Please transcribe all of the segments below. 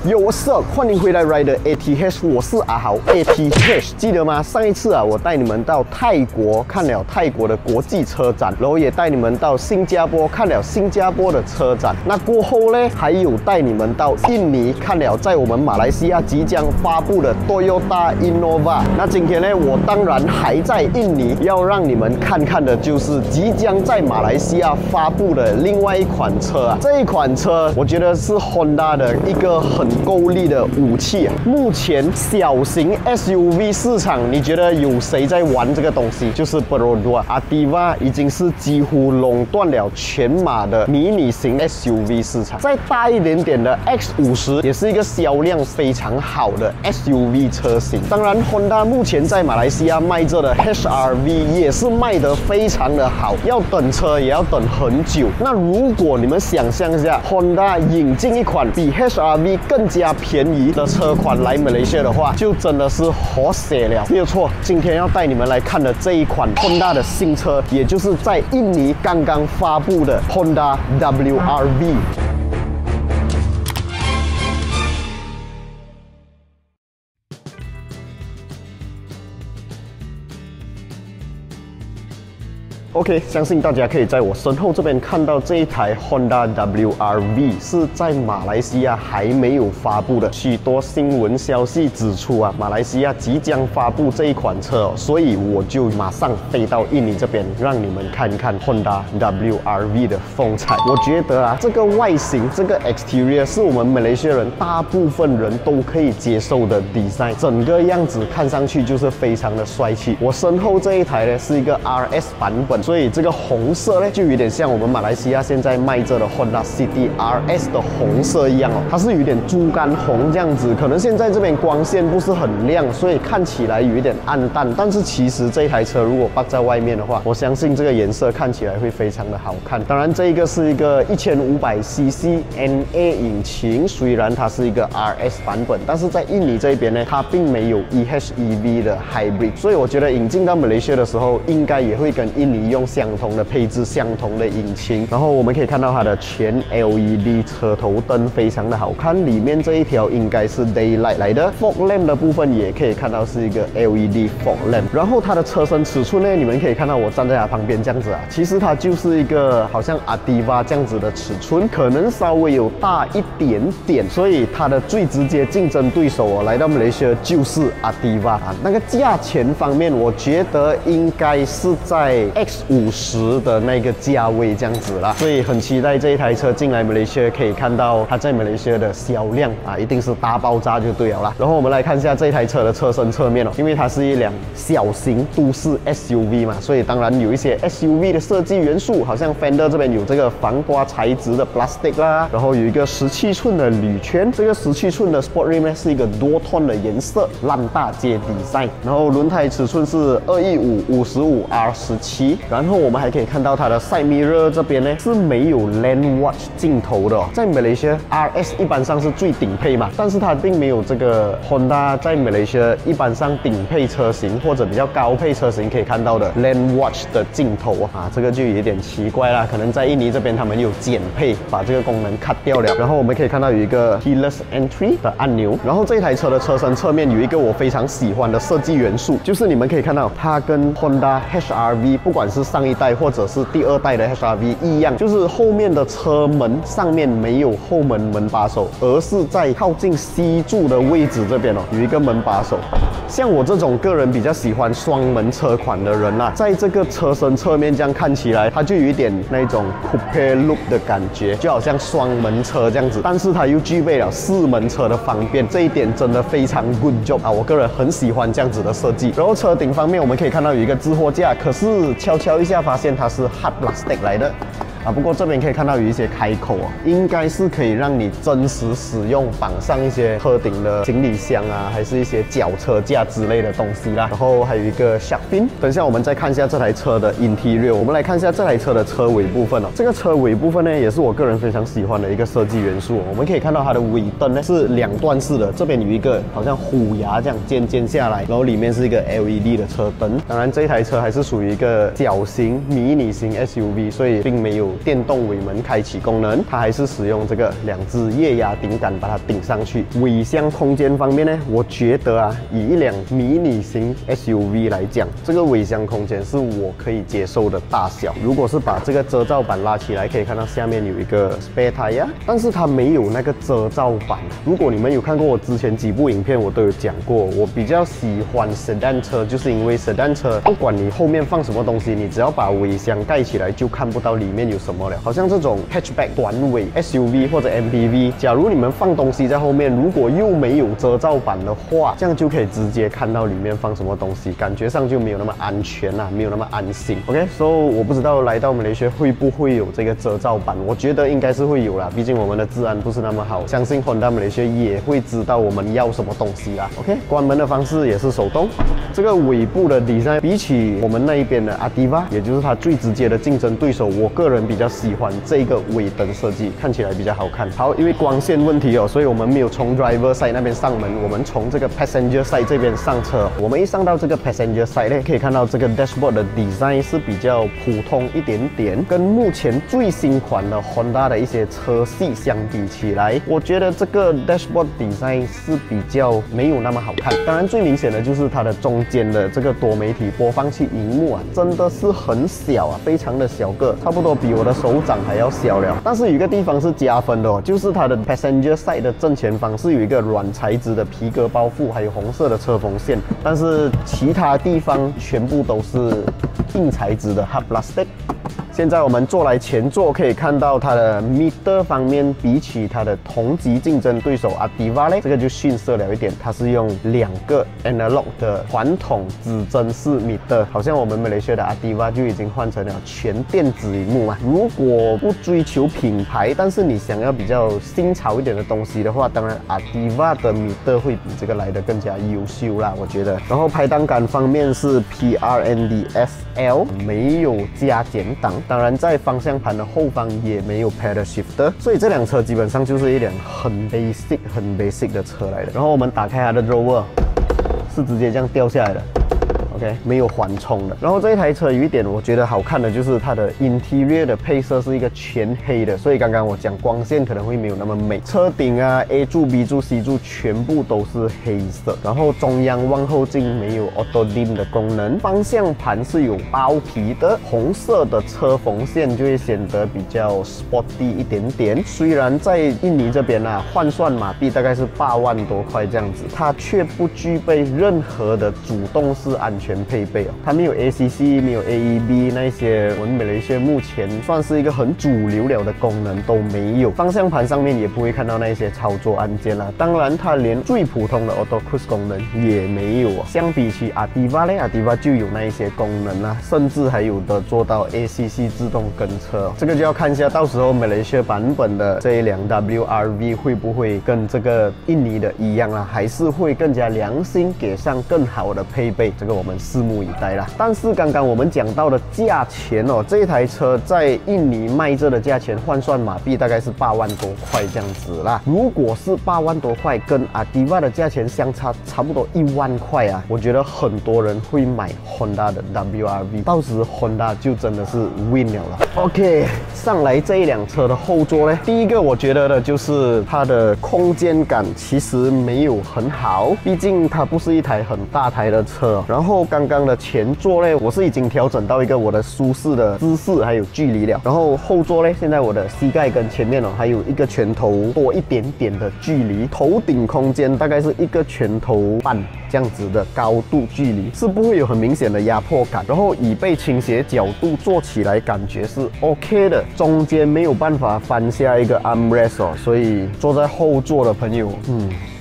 What's up？ 欢迎回来 Rider ATH， 我是阿豪 ATH， 记得吗？上一次啊，我带你们到泰国看了泰国的国际车展，然后也带你们到新加坡看了新加坡的车展。那过后呢，还有带你们到印尼看了在我们马来西亚即将发布的 Toyota Innova。那今天呢，我当然还在印尼，要让你们看看的就是即将在马来西亚发布的另外一款车啊。这一款车，我觉得是 Honda 的一个很够力的武器啊！目前小型 SUV 市场，你觉得有谁在玩这个东西？就是 Perodua、Ativa 已经是几乎垄断了全马的迷你型 SUV 市场。再大一点点的 X50 也是一个销量非常好的 SUV 车型。当然 ，Honda 目前在马来西亚卖着的 HRV 也是卖得非常的好，要等车也要等很久。那如果你们想象一下 ，Honda 引进一款比 HRV 更加便宜的车款来马来西亚的话，就真的是活血了。没有错，今天要带你们来看的这一款 Honda 的新车，也就是在印尼刚刚发布的 Honda WRV。OK， 相信大家可以在我身后这边看到这一台 Honda WRV 是在马来西亚还没有发布的。许多新闻消息指出啊，马来西亚即将发布这一款车哦，所以我就马上飞到印尼这边，让你们看一看 Honda WRV 的风采。我觉得啊，这个外形，这个 exterior 是我们马来西亚人大部分人都可以接受的 design， 整个样子看上去就是非常的帅气。我身后这一台呢是一个 RS 版本。所以这个红色呢，就有点像我们马来西亚现在卖着的 Honda City RS 的红色一样哦，它是有点猪肝红这样子。可能现在这边光线不是很亮，所以看起来有一点暗淡。但是其实这台车如果放在外面的话，我相信这个颜色看起来会非常的好看。当然，这一个是一个1500cc NA 引擎，虽然它是一个 RS 版本，但是在印尼这边呢，它并没有 EHEV 的 Hybrid， 所以我觉得引进到马来西亚的时候，应该也会跟印尼用相同的配置、相同的引擎。然后我们可以看到它的全 LED 车头灯非常的好看，里面这一条应该是 Daylight 来的。Fog lamp 的部分也可以看到是一个 LED fog lamp。然后它的车身尺寸呢，你们可以看到我站在它旁边这样子啊，其实它就是一个好像 Ativa 这样子的尺寸，可能稍微有大一点点。所以它的最直接竞争对手哦，来到马来西亚就是 Ativa 啊。那个价钱方面，我觉得应该是在 X50 的那个价位这样子啦，所以很期待这一台车进来马来西亚，可以看到它在马来西亚的销量啊，一定是大爆炸就对了啦。然后我们来看一下这一台车的车身侧面哦，因为它是一辆小型都市 SUV 嘛，所以当然有一些 SUV 的设计元素，好像 Fender 这边有这个防刮材质的 plastic 啦，然后有一个17寸的铝圈，这个17寸的 Sport Rim 呢是一个多 tone 的颜色，烂大街 design， 然后轮胎尺寸是215/55R17。然后我们还可以看到它的 side mirror 这边呢是没有 Lane Watch 镜头的哦，在马来西亚 RS 一般上是最顶配嘛，但是它并没有这个 Honda 在马来西亚一般上顶配车型或者比较高配车型可以看到的 Lane Watch 的镜头啊，这个就有点奇怪啦，可能在印尼这边他们有减配，把这个功能 cut 掉了。然后我们可以看到有一个 Keyless Entry 的按钮，然后这台车的车身侧面有一个我非常喜欢的设计元素，就是你们可以看到它跟 Honda HRV 不管是上一代或者是第二代的 HRV 一样，就是后面的车门上面没有后门门把手，而是在靠近 C 柱的位置这边哦，有一个门把手。像我这种个人比较喜欢双门车款的人啦，在这个车身侧面这样看起来，它就有一点那种 coupe look 的感觉，就好像双门车这样子，但是它又具备了4门车的方便，这一点真的非常 good job 啊！我个人很喜欢这样子的设计。然后车顶方面我们可以看到有一个置货架，可是悄悄一下发现它是 hard plastic 来的。不过这边可以看到有一些开口哦，应该是可以让你真实使用，绑上一些车顶的行李箱啊，还是一些脚车架之类的东西啦。然后还有一个 shark fin。等一下我们再看一下这台车的 interior， 我们来看一下这台车的车尾部分哦。这个车尾部分呢，也是我个人非常喜欢的一个设计元素哦。我们可以看到它的尾灯呢是2段式的，这边有一个好像虎牙这样尖下来，然后里面是一个 LED 的车灯。当然这台车还是属于一个小型迷你型 SUV， 所以并没有电动尾门开启功能，它还是使用这个2支液压顶杆把它顶上去。尾箱空间方面呢，我觉得啊，以一辆迷你型 SUV 来讲，这个尾箱空间是我可以接受的大小。如果是把这个遮罩板拉起来，可以看到下面有一个 spare tire， 但是它没有那个遮罩板。如果你们有看过我之前几部影片，我都有讲过，我比较喜欢 sedan 车，就是因为 sedan 车不管你后面放什么东西，你只要把尾箱盖起来，就看不到里面有什么了。好像这种 hatchback 短尾 SUV 或者 MPV， 假如你们放东西在后面，如果又没有遮罩板的话，这样就可以直接看到里面放什么东西，感觉上就没有那么安全啊，没有那么安心。OK，so 我不知道来到马来西亚会不会有这个遮罩板，我觉得应该是会有啦，毕竟我们的治安不是那么好，相信 Honda 马来西亚也会知道我们要什么东西啦。OK， 关门的方式也是手动。这个尾部的 design 比起我们那一边的 Ativa， 也就是它最直接的竞争对手，我个人比较喜欢这个尾灯设计，看起来比较好看。好，因为光线问题哦，所以我们没有从 driver side 那边上门，我们从这个 passenger side 这边上车。我们一上到这个 passenger side 呢，可以看到这个 dashboard 的 design 是比较普通一点点，跟目前最新款的 Honda 的一些车系相比起来，我觉得这个 dashboard design 是比较没有那么好看。当然最明显的就是它的中间的这个多媒体播放器荧幕啊，真的是很小啊，非常的小个，差不多比我的手掌还要小了。但是有一个地方是加分的哦，就是它的 passenger side 的正前方是有一个软材质的皮革包覆，还有红色的车缝线，但是其他地方全部都是硬材质的 hard plastic。现在我们坐来前座，可以看到它的 meter 方面比起它的同级竞争对手 Ativa 呢，这个就逊色了一点，它是用2个 analog 的传统指针式 meter， 好像我们马来西亚的 Ativa 就已经换成了全电子荧幕嘛。如果不追求品牌，但是你想要比较新潮一点的东西的话，当然 Ativa 的 meter 会比这个来的更加优秀啦，我觉得。然后排档杆方面是 PRND-SL， 没有加减档。当然，在方向盘的后方也没有 pedal shifter， 所以这辆车基本上就是一辆很 basic 的车来的。然后我们打开它的 drawer， 是直接这样掉下来的。OK， 没有缓冲的。然后这一台车有一点我觉得好看的就是它的 interior 的配色是一个全黑的，所以刚刚我讲光线可能会没有那么美。车顶啊 A 柱、B 柱、C 柱全部都是黑色，然后中央望后镜没有 auto dim 的功能，方向盘是有包皮的，红色的车缝线就会显得比较 sporty 一点点。虽然在印尼这边啊，换算马币大概是8万多块这样子，它却不具备任何的主动式安全配备哦，它没有 ACC， 没有 AEB 那些我们马来西亚目前算是一个很主流了的功能都没有。方向盘上面也不会看到那些操作按键啦，当然它连最普通的 Auto Cruise 功能也没有哦。相比起 Ativa 呢 ，Ativa 就有那一些功能啦，甚至还有的做到 ACC 自动跟车哦。这个就要看一下到时候马来西亚版本的这一辆 WRV 会不会跟这个印尼的一样啦，还是会更加良心给上更好的配备，这个我们拭目以待啦。但是刚刚我们讲到的价钱哦，这一台车在印尼卖这的价钱换算马币大概是8万多块这样子啦。如果是8万多块，跟 Ativa 的价钱相差差不多1万块啊，我觉得很多人会买 Honda 的 WRV， 到时 Honda 就真的是 win 了啦。OK， 上来这一辆车的后座呢，第一个我觉得的就是它的空间感其实没有很好，毕竟它不是一台很大台的车。然后刚刚的前座呢，我是已经调整到一个我的舒适的姿势还有距离了。然后后座呢，现在我的膝盖跟前面哦还有一个拳头多一点点的距离，头顶空间大概是一个拳头半这样子的高度距离，是不会有很明显的压迫感。然后椅背倾斜角度坐起来感觉是 OK 的，中间没有办法翻下一个 armrest 哦，所以坐在后座的朋友，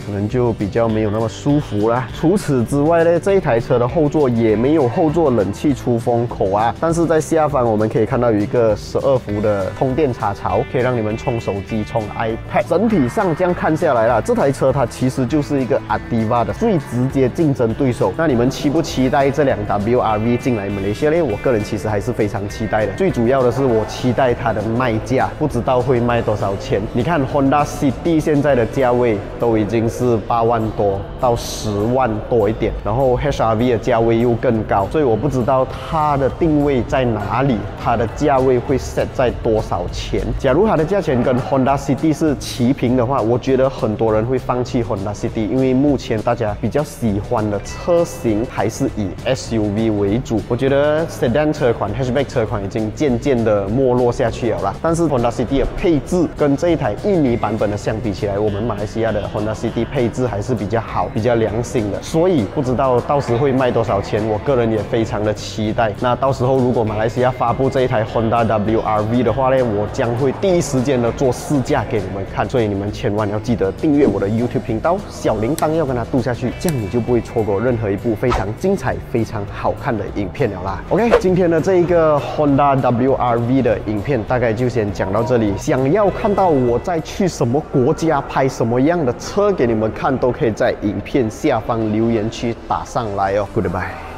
可能就比较没有那么舒服啦。除此之外呢，这一台车的后座也没有后座冷气出风口啊，但是在下方我们可以看到有一个12伏的充电插槽，可以让你们充手机、充 iPad。整体上这样看下来啦，这台车它其实就是一个 Ativa 的最直接竞争对手。那你们期不期待这辆 WRV 进来马来西亚呢？我个人其实还是非常期待的。最主要的是我期待它的卖价，不知道会卖多少钱。你看 Honda City 现在的价位都已经是8万多到10万多一点，然后 HR-V 的价位又更高，所以我不知道它的定位在哪里，它的价位会 set 在多少钱。假如它的价钱跟 Honda City 是齐平的话，我觉得很多人会放弃 Honda City， 因为目前大家比较喜欢的车型还是以 SUV 为主。我觉得 Sedan 车款、Hatchback 车款已经渐渐的没落下去了啦。但是 Honda City 的配置跟这一台印尼版本的相比起来，我们马来西亚的 Honda City 配置还是比较好、比较良心的。所以不知道到时会卖多少钱，我个人也非常的期待。那到时候如果马来西亚发布这一台 Honda WR-V 的话呢，我将会第一时间的做试驾给你们看。所以你们千万要记得订阅我的 YouTube 频道，小铃铛要跟它嘟下去，这样你就不会错过任何一部非常精彩、非常好看的影片了啦。OK， 今天的这一个 Honda WR-V 的影片大概就先讲到这里。想要看到我再去什么国家拍什么样的车给你们看，都可以在影片下方留言区打上来哦。Goodbye。